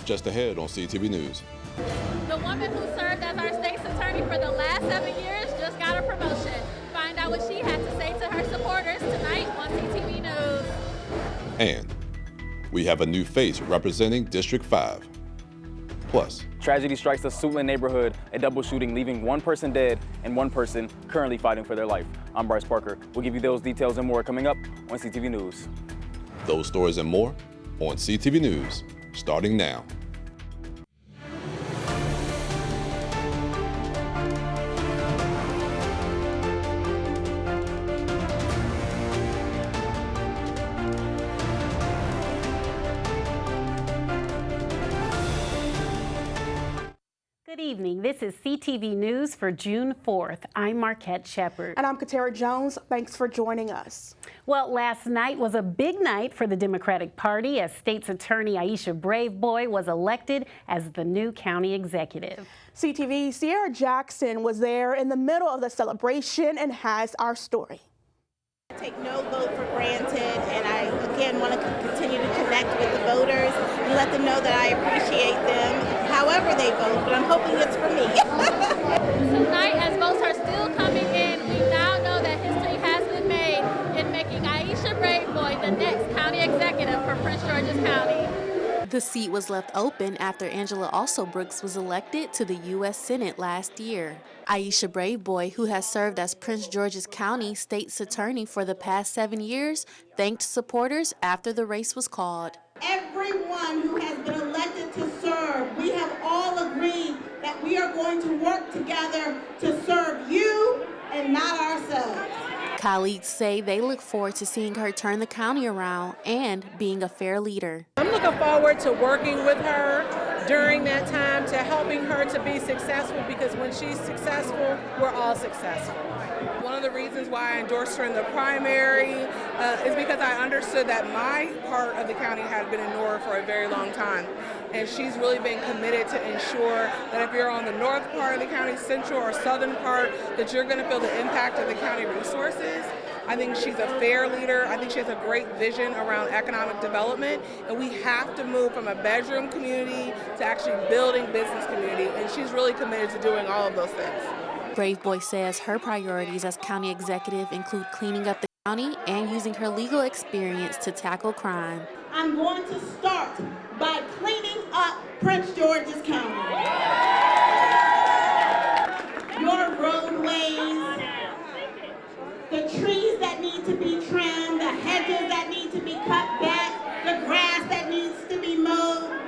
Just ahead on CTV News. The woman who served as our state's attorney for the last 7 years just got a promotion. Find out what she had to say to her supporters tonight on CTV News. And we have a new face representing District 5. Plus, tragedy strikes the Suitland neighborhood, a double shooting leaving one person dead and one person currently fighting for their life. I'm Bryce Parker. We'll give you those details and more coming up on CTV News. Those stories and more on CTV News, starting now. Good evening. This is CTV News for June 4th. I'm Marquette Shepard. And I'm Katara Jones. Thanks for joining us. Well, last night was a big night for the Democratic Party as State's Attorney Aisha Braveboy was elected as the new county executive. CTV's Sierra Jackson was there in the middle of the celebration and has our story. I take no vote for granted, and I again want to continue to connect with the voters and let them know that I appreciate them however they vote, but I'm hoping it's for me. Tonight, as votes are still coming in, we now know that history has been made in making Aisha Braveboy the next county executive for Prince George's County. The seat was left open after Angela Alsobrooks was elected to the U.S. Senate last year. Aisha Braveboy, who has served as Prince George's County State's Attorney for the past 7 years, thanked supporters after the race was called. Everyone who has been elected to serve, we have all agreed that we are going to work together to serve you and not ourselves. Colleagues say they look forward to seeing her turn the county around and being a fair leader. I'm looking forward to working with her during that time, to helping her to be successful, because when she's successful, we're all successful. One of the reasons why I endorsed her in the primary is because I understood that my part of the county had been ignored for a very long time. And she's really been committed to ensure that if you're on the north part of the county, central or southern part, that you're going to feel the impact of the county resources. I think she's a fair leader. I think she has a great vision around economic development, and we have to move from a bedroom community to actually building business community, and she's really committed to doing all of those things. Braveboy says her priorities as county executive include cleaning up the county and using her legal experience to tackle crime. I'm going to start by cleaning up Prince George's County. Your roadways, the trees that need to be trimmed, the hedges that need to be cut back, the grass that needs to be mowed.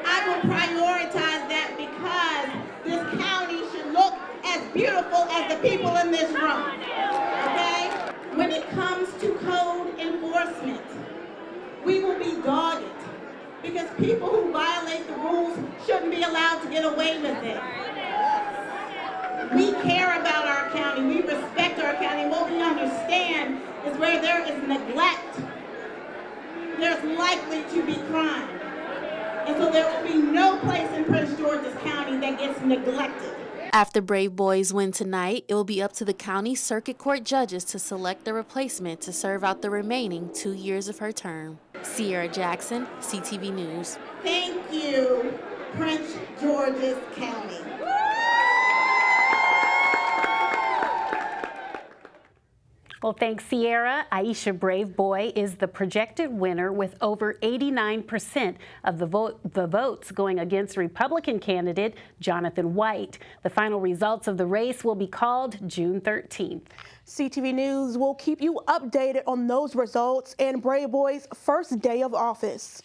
I will prioritize that because this county should look as beautiful as the people in this room, okay? When it comes to code enforcement, we will be dogged because people who violate the rules shouldn't be allowed to get away with it. We care about our county, we respect our county. What we understand is where there is neglect, there's likely to be crime. And so there will be no place in Prince George's County that gets neglected. After Braveboy's win tonight, it will be up to the county circuit court judges to select a replacement to serve out the remaining 2 years of her term. Sierra Jackson, CTV News. Thank you, Prince George's County. Well, thanks, Sierra. Aisha Braveboy is the projected winner with over 89% of the votes going against Republican candidate Jonathan White. The final results of the race will be called June 13th. CTV News will keep you updated on those results and Braveboy's first day of office.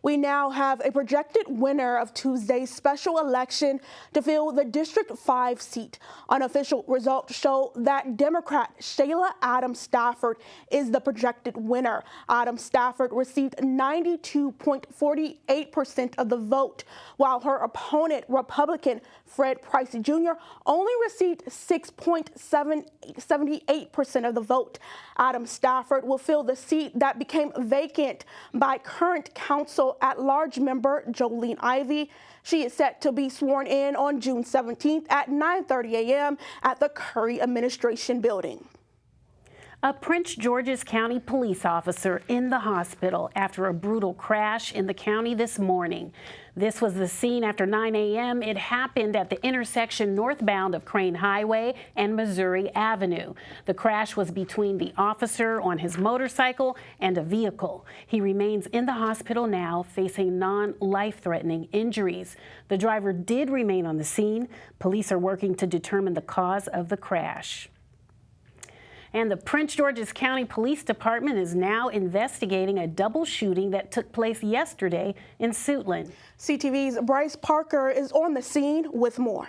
We now have a projected winner of Tuesday's special election to fill the District 5 seat. Unofficial results show that Democrat Shayla Adams Stafford is the projected winner. Adams Stafford received 92.48% of the vote, while her opponent, Republican Fred Price Jr., only received 6.78% of the vote. Adams Stafford will fill the seat that became vacant by current council-at-large member Jolene Ivey. She is set to be sworn in on June 17th at 9:30 a.m. at the Curry Administration Building. A Prince George's County police officer in the hospital after a brutal crash in the county this morning. This was the scene after 9 a.m. It happened at the intersection northbound of Crane Highway and Missouri Avenue. The crash was between the officer on his motorcycle and a vehicle. He remains in the hospital now, facing non-life-threatening injuries. The driver did remain on the scene. Police are working to determine the cause of the crash. And the Prince George's County Police Department is now investigating a double shooting that took place yesterday in Suitland. CTV's Bryce Parker is on the scene with more.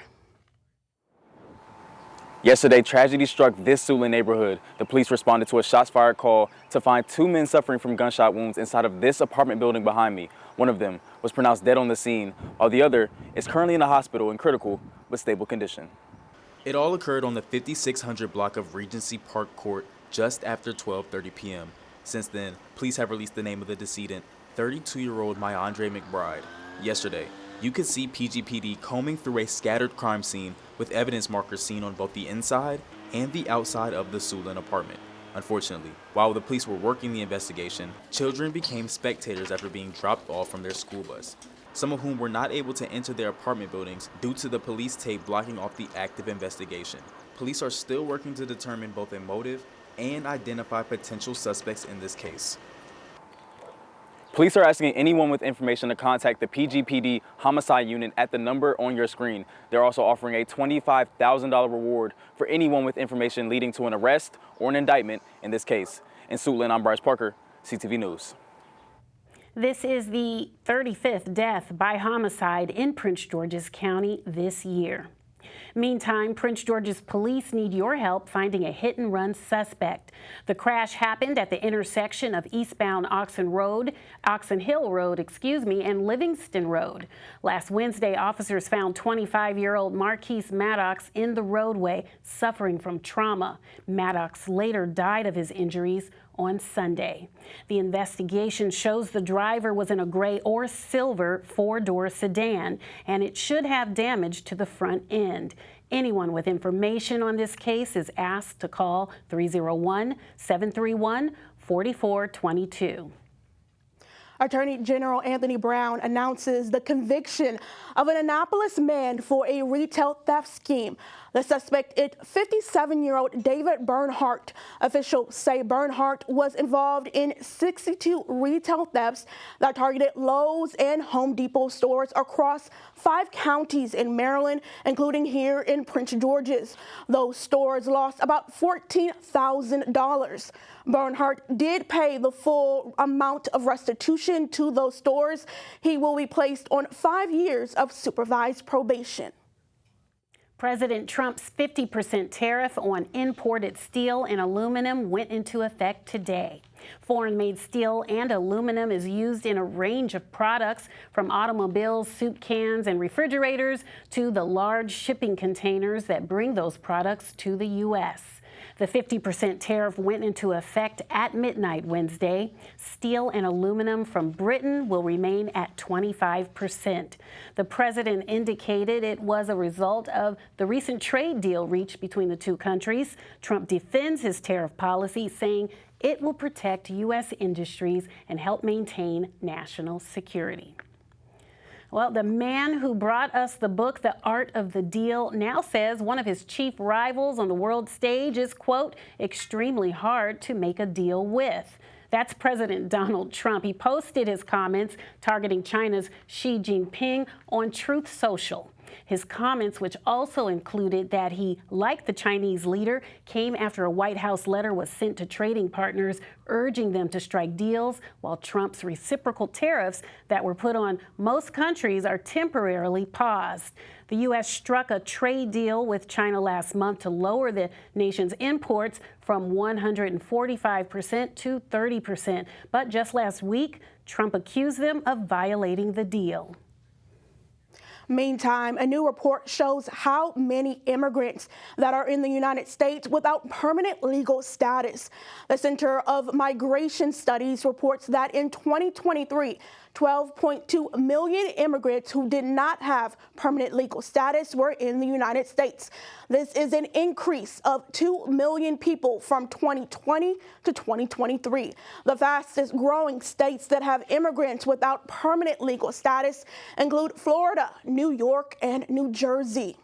Yesterday, tragedy struck this Suitland neighborhood. The police responded to a shots fired call to find 2 men suffering from gunshot wounds inside of this apartment building behind me. One of them was pronounced dead on the scene, while the other is currently in the hospital in critical but stable condition. It all occurred on the 5600 block of Regency Park Court just after 12:30 p.m. Since then, police have released the name of the decedent, 32-year-old Myandre McBride. Yesterday, you could see PGPD combing through a scattered crime scene with evidence markers seen on both the inside and the outside of the Suitland apartment. Unfortunately, while the police were working the investigation, children became spectators after being dropped off from their school bus, some of whom were not able to enter their apartment buildings due to the police tape blocking off the active investigation. Police are still working to determine both a motive and identify potential suspects in this case. Police are asking anyone with information to contact the PGPD homicide unit at the number on your screen. They're also offering a $25,000 reward for anyone with information leading to an arrest or an indictment in this case. In Suitland, I'm Bryce Parker, CTV News. This is the 35th death by homicide in Prince George's County this year. Meantime, Prince George's police need your help finding a hit-and-run suspect. The crash happened at the intersection of eastbound Oxon Hill Road, and Livingston Road. Last Wednesday, officers found 25-year-old Marquise Maddox in the roadway, suffering from trauma. Maddox later died of his injuries on Sunday. The investigation shows the driver was in a gray or silver 4-door sedan, and it should have damage to the front end. Anyone with information on this case is asked to call 301-731-4422. Attorney General Anthony Brown announces the conviction of an Annapolis man for a retail theft scheme. The suspect is 57-year-old David Bernhardt. Officials say Bernhardt was involved in 62 retail thefts that targeted Lowe's and Home Depot stores across 5 counties in Maryland, including here in Prince George's. Those stores lost about $14,000. Bernhardt did pay the full amount of restitution to those stores. He will be placed on 5 years of supervised probation. President Trump's 50% tariff on imported steel and aluminum went into effect today. Foreign-made steel and aluminum is used in a range of products, from automobiles, soup cans, and refrigerators to the large shipping containers that bring those products to the U.S. The 50% tariff went into effect at midnight Wednesday. Steel and aluminum from Britain will remain at 25%. The president indicated it was a result of the recent trade deal reached between the two countries. Trump defends his tariff policy, saying it will protect U.S. industries and help maintain national security. Well, the man who brought us the book, The Art of the Deal, now says one of his chief rivals on the world stage is, quote, extremely hard to make a deal with. That's President Donald Trump. He posted his comments targeting China's Xi Jinping on Truth Social. His comments, which also included that he liked the Chinese leader, came after a White House letter was sent to trading partners urging them to strike deals, while Trump's reciprocal tariffs that were put on most countries are temporarily paused. The U.S. struck a trade deal with China last month to lower the nation's imports from 145% to 30%. But just last week, Trump accused them of violating the deal. Meantime, a new report shows how many immigrants that are in the United States without permanent legal status. The Center of Migration Studies reports that in 2023, 12.2 million immigrants who did not have permanent legal status were in the United States. This is an increase of 2 million people from 2020 to 2023. The fastest growing states that have immigrants without permanent legal status include Florida, New York, and New Jersey.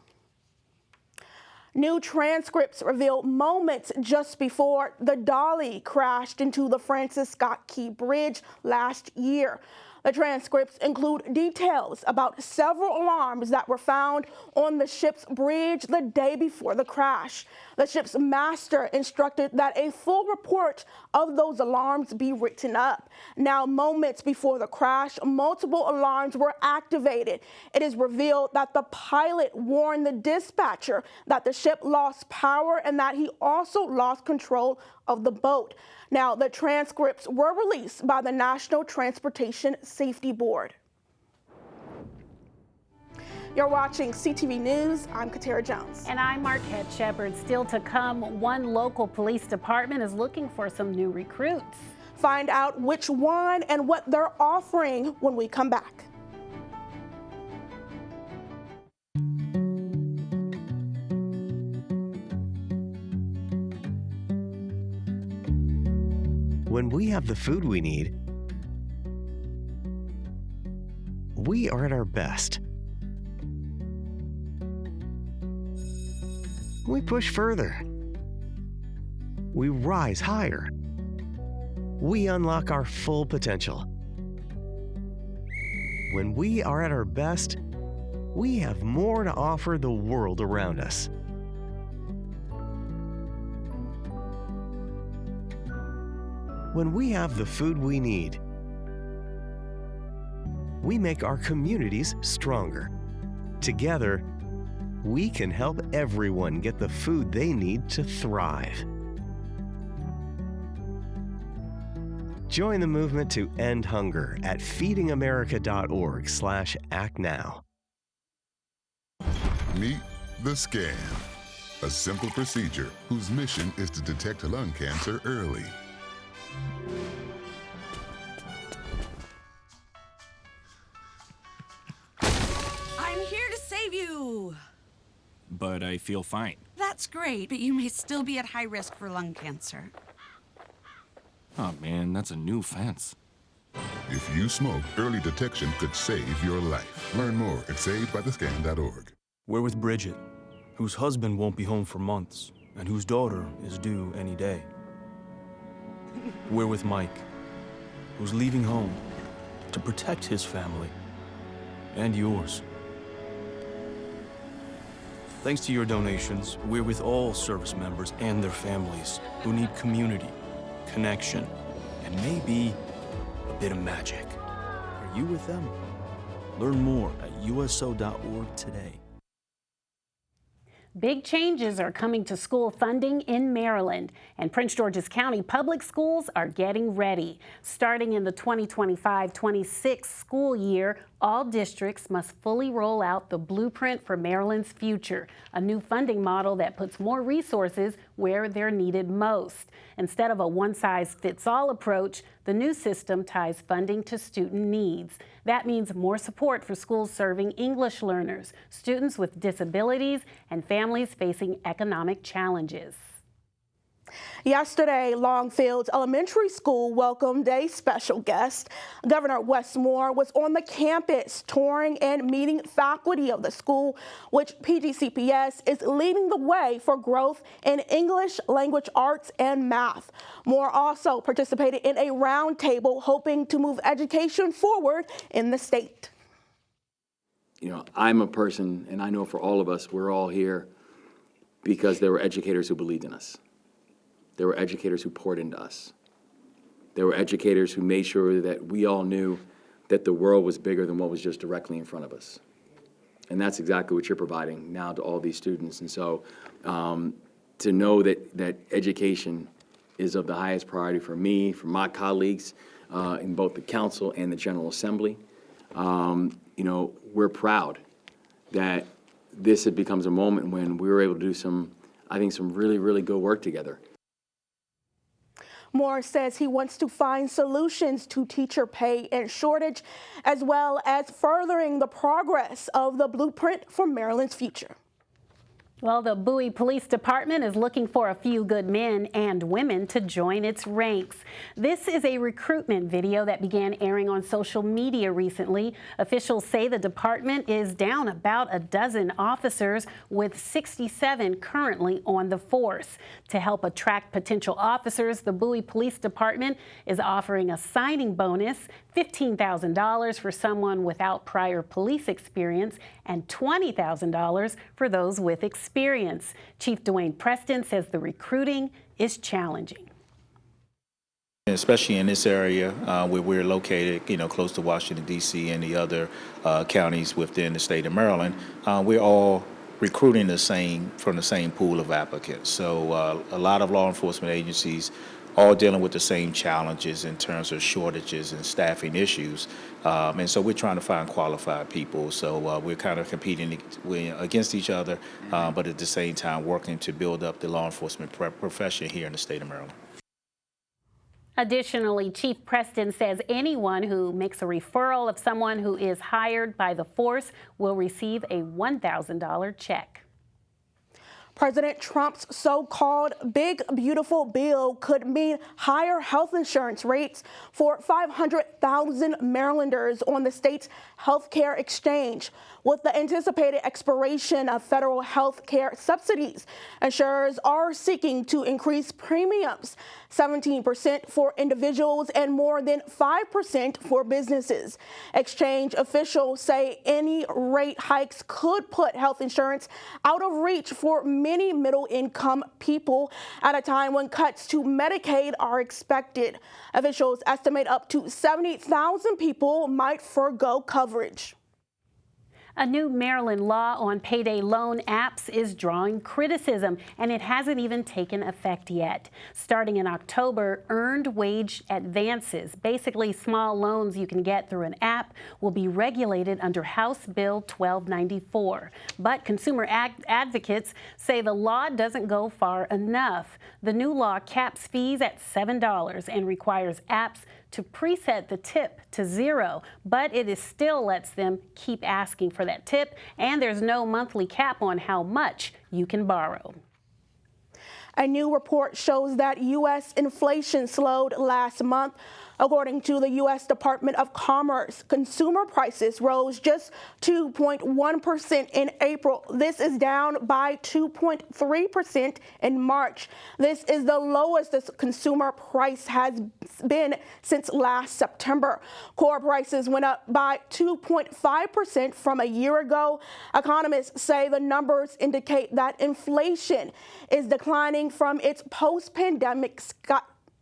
New transcripts reveal moments just before the Dolly crashed into the Francis Scott Key Bridge last year. The transcripts include details about several alarms that were found on the ship's bridge the day before the crash. The ship's master instructed that a full report of those alarms be written up. Now, moments before the crash, multiple alarms were activated. It is revealed that the pilot warned the dispatcher that the ship lost power and that he also lost control of the boat. Now, the transcripts were released by the National Transportation Safety Board. You're watching CTV News. I'm Katara Jones. And I'm Marquette Shepard. Still to come, one local police department is looking for some new recruits. Find out which one and what they're offering when we come back. When we have the food we need, we are at our best. We push further. We rise higher. We unlock our full potential. When we are at our best, we have more to offer the world around us. When we have the food we need, we make our communities stronger. Together, we can help everyone get the food they need to thrive. Join the movement to end hunger at feedingamerica.org/actnow. Meet the scan, a simple procedure whose mission is to detect lung cancer early. I'm here to save you. But I feel fine. That's great, but you may still be at high risk for lung cancer. Oh man, that's a new fence. If you smoke, early detection could save your life. Learn more at savedbythescan.org. We're with Bridget, whose husband won't be home for months, and whose daughter is due any day. We're with Mike, who's leaving home to protect his family and yours. Thanks to your donations, we're with all service members and their families who need community, connection, and maybe a bit of magic. Are you with them? Learn more at uso.org today. Big changes are coming to school funding in Maryland, and Prince George's County public schools are getting ready. Starting in the 2025-26 school year, all districts must fully roll out the Blueprint for Maryland's Future, a new funding model that puts more resources where they're needed most. Instead of a one-size-fits-all approach, the new system ties funding to student needs. That means more support for schools serving English learners, students with disabilities, and families facing economic challenges. Yesterday, Longfields Elementary School welcomed a special guest. Governor Wes Moore was on the campus touring and meeting faculty of the school, which PGCPS is leading the way for growth in English, language arts, and math. Moore also participated in a roundtable hoping to move education forward in the state. You know, I'm a person, and I know for all of us, we're all here because there were educators who believed in us. There were educators who poured into us. There were educators who made sure that we all knew that the world was bigger than what was just directly in front of us. And that's exactly what you're providing now to all these students. And so to know that education is of the highest priority for me, for my colleagues in both the council and the General Assembly, you know, we're proud that this becomes a moment when we were able to do some, I think, some really, really good work together. Moore says he wants to find solutions to teacher pay and shortage, as well as furthering the progress of the blueprint for Maryland's future. Well, the Bowie Police Department is looking for a few good men and women to join its ranks. This is a recruitment video that began airing on social media recently. Officials say the department is down about a dozen officers, with 67 currently on the force. To help attract potential officers, the Bowie Police Department is offering a signing bonus, $15,000 for someone without prior police experience, and $20,000 for those with experience. Chief Dwayne Preston says the recruiting is challenging. Especially in this area where we're located, close to Washington, D.C. and the other counties within the state of Maryland, we're all recruiting from the same pool of applicants. So a lot of law enforcement agencies all dealing with the same challenges in terms of shortages and staffing issues. And so we're trying to find qualified people. So we're kind of competing against each other, but at the same time working to build up the law enforcement profession here in the state of Maryland. Additionally, Chief Preston says anyone who makes a referral of someone who is hired by the force will receive a $1,000 check. President Trump's so-called Big Beautiful Bill could mean higher health insurance rates for 500,000 Marylanders on the state's health care exchange. With the anticipated expiration of federal health care subsidies, insurers are seeking to increase premiums, 17% for individuals and more than 5% for businesses. Exchange officials say any rate hikes could put health insurance out of reach for many middle-income people at a time when cuts to Medicaid are expected. Officials estimate up to 70,000 people might forgo coverage. A new Maryland law on payday loan apps is drawing criticism, and it hasn't even taken effect yet. Starting in October, earned wage advances, basically small loans you can get through an app, will be regulated under House Bill 1294. But consumer advocates say the law doesn't go far enough. The new law caps fees at $7 and requires apps to preset the tip to $0, but it still lets them keep asking for that tip, and there's no monthly cap on how much you can borrow. A new report shows that U.S. inflation slowed last month. According to the U.S. Department of Commerce, consumer prices rose just 2.1% in April. This is down by 2.3% in March. This is the lowest the consumer price has been since last September. Core prices went up by 2.5% from a year ago. Economists say the numbers indicate that inflation is declining from its post-pandemic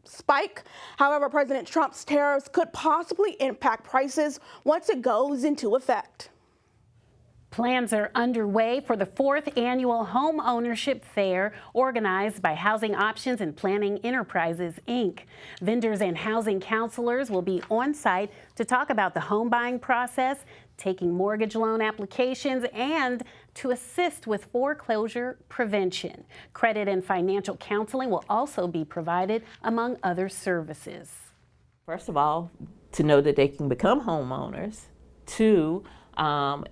spike. However, President Trump's tariffs could possibly impact prices once it goes into effect. Plans are underway for the 4th annual Home Ownership Fair, organized by Housing Options and Planning Enterprises, Inc. Vendors and housing counselors will be on site to talk about the home buying process, taking mortgage loan applications, and to assist with foreclosure prevention. Credit and financial counseling will also be provided, among other services. First of all, to know that they can become homeowners. 2,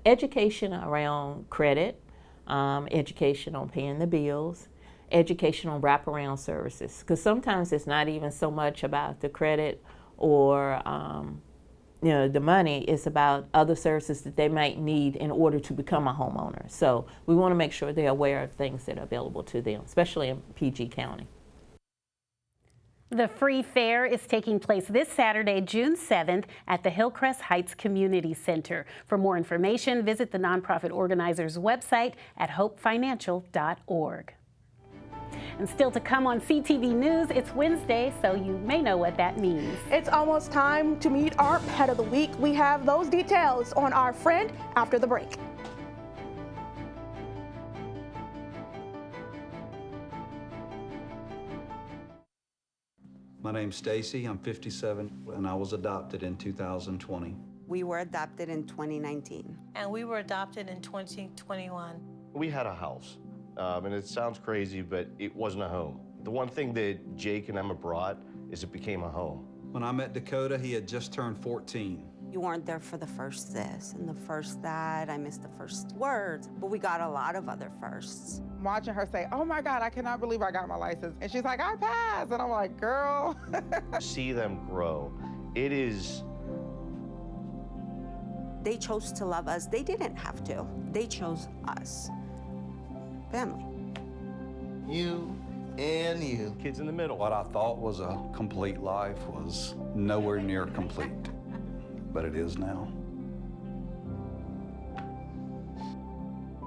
education around credit, education on paying the bills, education on wraparound services. Because sometimes it's not even so much about the credit or the money, is about other services that they might need in order to become a homeowner. So we want to make sure they're aware of things that are available to them, especially in PG County. The free fair is taking place this Saturday, June 7th at the Hillcrest Heights Community Center. For more information, visit the nonprofit organizers' website at hopefinancial.org. And still to come on CTV News, it's Wednesday, so you may know what that means. It's almost time to meet our Pet of the Week. We have those details on our friend after the break. My name's Stacy, I'm 57, and I was adopted in 2020. We were adopted in 2019. And we were adopted in 2021. We had a house, and it sounds crazy, but it wasn't a home. The one thing that Jake and Emma brought as it became a home. When I met Dakota, he had just turned 14. You weren't there for the first this and the first that. I missed the first words, but we got a lot of other firsts. Watching her say, oh my God, I cannot believe I got my license. And she's like, I passed. And I'm like, girl. See them grow. It is. They chose to love us. They didn't have to. They chose us. Family. You and you. Kids in the middle. What I thought was a complete life was nowhere near complete, but it is now.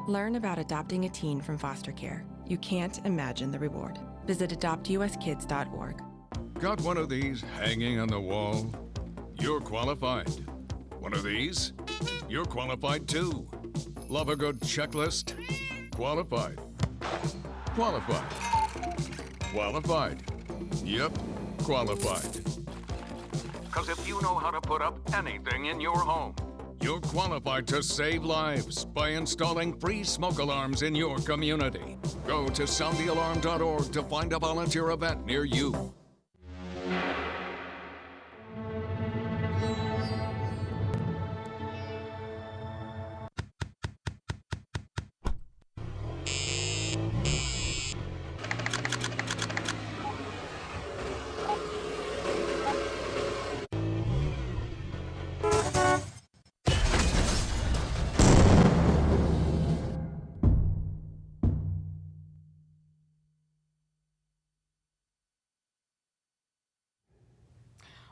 Learn about adopting a teen from foster care. You can't imagine the reward. Visit adoptuskids.org. Got one of these hanging on the wall? You're qualified. One of these? You're qualified too. Love a good checklist? Qualified. Qualified. Qualified. Yep, qualified. Because if you know how to put up anything in your home, you're qualified to save lives by installing free smoke alarms in your community. Go to soundthealarm.org to find a volunteer event near you.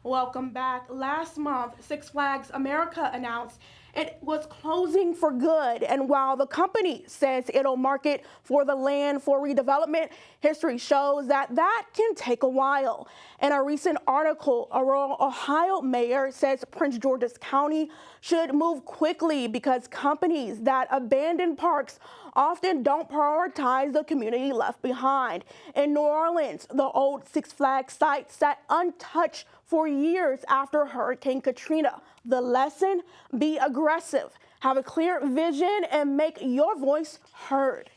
Welcome back. Last month, Six Flags America announced it was closing for good. And while the company says it'll market for the land for redevelopment, history shows that can take a while. In a recent article, a rural Ohio mayor says Prince George's County should move quickly because companies that abandon parks often don't prioritize the community left behind. In New Orleans, the old Six Flags site sat untouched for years after Hurricane Katrina. The lesson? Be aggressive, have a clear vision, and make your voice heard.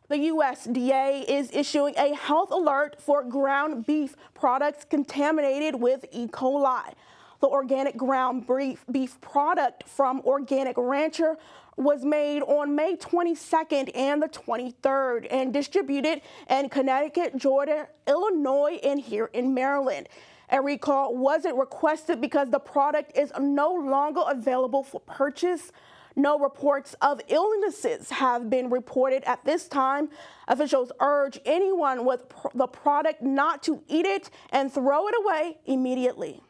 The USDA is issuing a health alert for ground beef products contaminated with E. coli. The organic ground beef product from Organic Rancher was made on May 22nd and the 23rd and distributed in Connecticut, Georgia, Illinois, and here in Maryland. A recall wasn't requested because the product is no longer available for purchase. No reports of illnesses have been reported at this time. Officials urge anyone with the product not to eat it and throw it away immediately.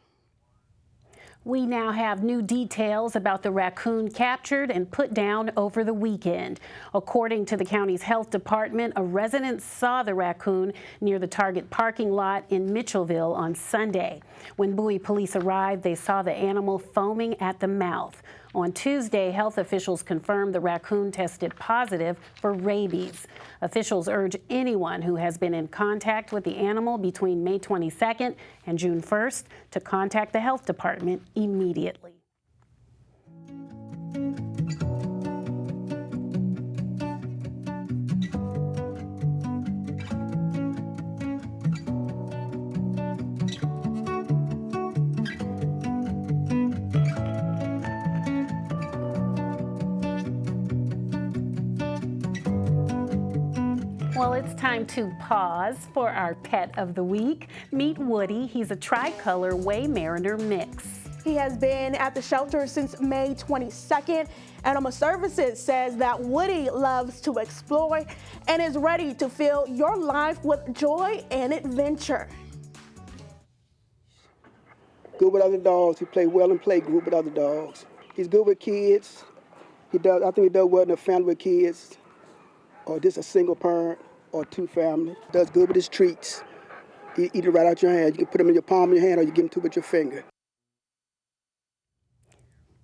We now have new details about the raccoon captured and put down over the weekend. According to the county's health department, a resident saw the raccoon near the Target parking lot in Mitchellville on Sunday. When Bowie police arrived, they saw the animal foaming at the mouth. On Tuesday, health officials confirmed the raccoon tested positive for rabies. Officials urge anyone who has been in contact with the animal between May 22nd and June 1st to contact the health department immediately. Well, it's time to pause for our pet of the week. Meet Woody. He's a tricolor Waymariner mix. He has been at the shelter since May 22nd. Animal Services says that Woody loves to explore and is ready to fill your life with joy and adventure. Good with other dogs. He plays well in play group with other dogs. He's good with kids. I think he does well in a family with kids, or just a single parent, or two family. Does good with his treats. You eat it right out your hand. You can put them in your palm of your hand or you give them to with your finger.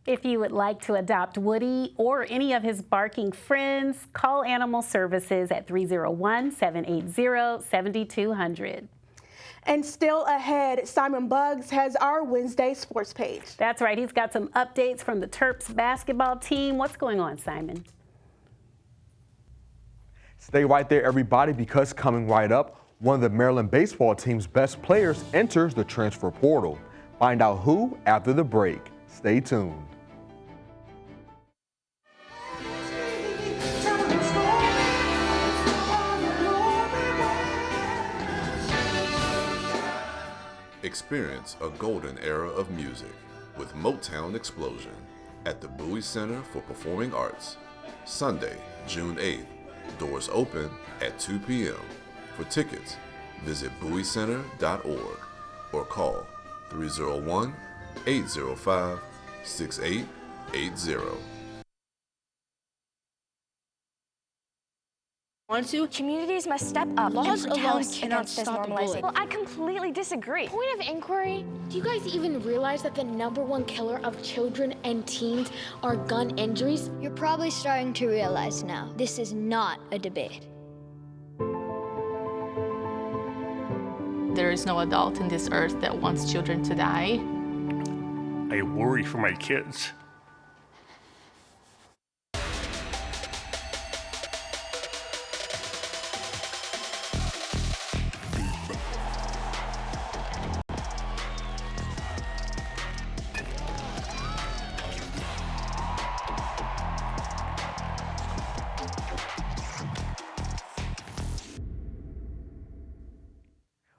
If you would like to adopt Woody or any of his barking friends, call Animal Services at 301-780-7200. And still ahead, Simon Buggs has our Wednesday sports page. That's right. He's got some updates from the Terps basketball team. What's going on, Simon? Stay right there, everybody, because coming right up, One of the Maryland baseball team's best players enters the transfer portal. Find out who after the break. Stay tuned. Experience a golden era of music with Motown Explosion at the Bowie Center for Performing Arts, Sunday, June 8th. Doors open at 2 p.m. For tickets, visit bowiecenter.org or call 301-805-6880. Communities must step up. Laws and alone protest cannot against this stop the bullying. normalization. Well, I completely disagree. Point of inquiry, do you guys even realize that the #1 killer of children and teens are gun injuries? You're probably starting to realize now, this is not a debate. There is no adult in this earth that wants children to die. I worry for my kids.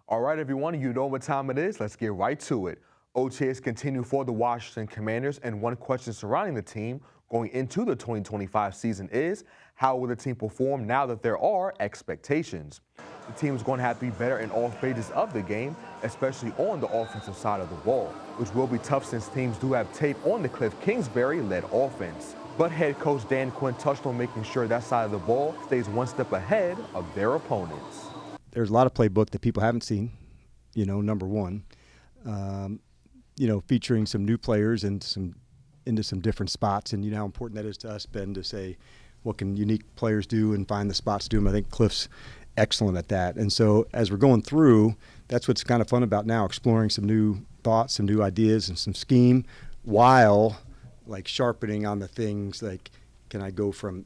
All right, everyone, you know what time it is. Let's get right to it. OTAs continue for the Washington Commanders, and one question surrounding the team going into the 2025 season is, how will the team perform now that there are expectations? The team is going to have to be better in all phases of the game, especially on the offensive side of the ball, which will be tough since teams do have tape on the Cliff Kingsbury-led offense. But head coach Dan Quinn touched on making sure that side of the ball stays one step ahead of their opponents. There's a lot of playbook that people haven't seen, number one, featuring some new players and into some different spots. And you know how important that is to us, Ben, to say what can unique players do and find the spots to do them. I think Cliff's excellent at that. And so as we're going through, that's what's kind of fun about now, exploring some new thoughts, some new ideas and some scheme, while like sharpening on the things like, can I go from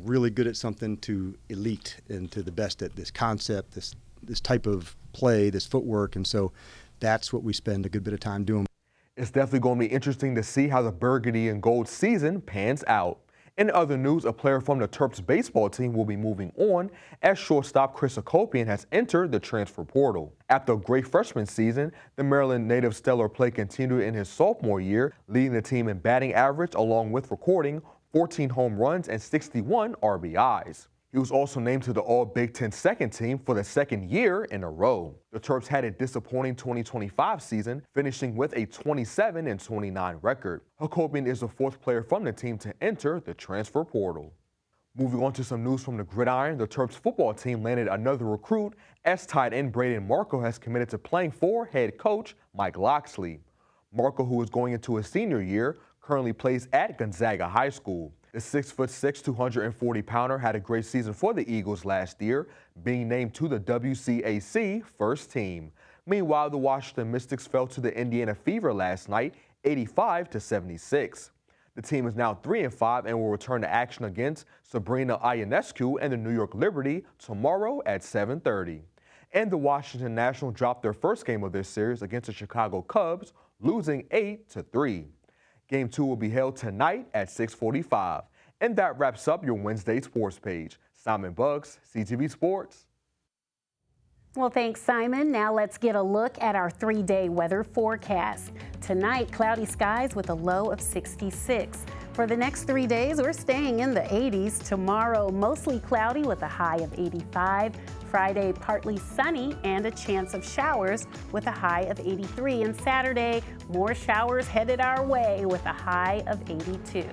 really good at something to elite and to the best at this concept, this type of play, this footwork. And so that's what we spend a good bit of time doing. It's definitely going to be interesting to see how the burgundy and gold season pans out. In other news, a player from the Terps baseball team will be moving on as shortstop Chris Akopian has entered the transfer portal. After a great freshman season, the Maryland native stellar play continued in his sophomore year, leading the team in batting average along with recording 14 home runs and 61 RBIs. He was also named to the All-Big Ten second team for the second year in a row. The Terps had a disappointing 2025 season, finishing with a 27-29 record. Hakobian is the fourth player from the team to enter the transfer portal. Moving on to some news from the gridiron, the Terps football team landed another recruit as tight end Braden Marco has committed to playing for head coach Mike Loxley. Marco, who is going into his senior year, currently plays at Gonzaga High School. The 6'6", 240-pounder had a great season for the Eagles last year, being named to the WCAC first team. Meanwhile, the Washington Mystics fell to the Indiana Fever last night, 85-76. The team is now 3-5 and will return to action against Sabrina Ionescu and the New York Liberty tomorrow at 7:30. And the Washington Nationals dropped their first game of this series against the Chicago Cubs, losing 8-3. Game 2 will be held tonight at 6:45. And that wraps up your Wednesday sports page. Simon Bugs, CTV Sports. Well, thanks, Simon. Now let's get a look at our 3-day weather forecast. Tonight, cloudy skies with a low of 66. For the next 3 days, we're staying in the 80s. Tomorrow, mostly cloudy with a high of 85. Friday, partly sunny and a chance of showers with a high of 83. And Saturday, more showers headed our way with a high of 82.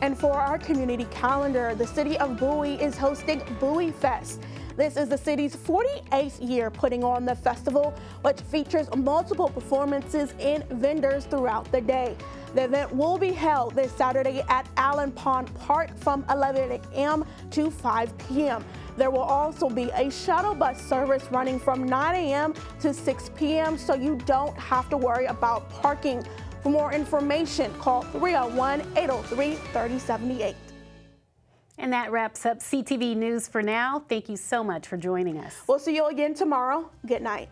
And for our community calendar, the city of Bowie is hosting Bowie Fest. This is the city's 48th year putting on the festival, which features multiple performances and vendors throughout the day. The event will be held this Saturday at Allen Pond Park from 11 a.m. to 5 p.m. There will also be a shuttle bus service running from 9 a.m. to 6 p.m. so you don't have to worry about parking. For more information, call 301-803-3078. And that wraps up CTV News for now. Thank you so much for joining us. We'll see you again tomorrow. Good night.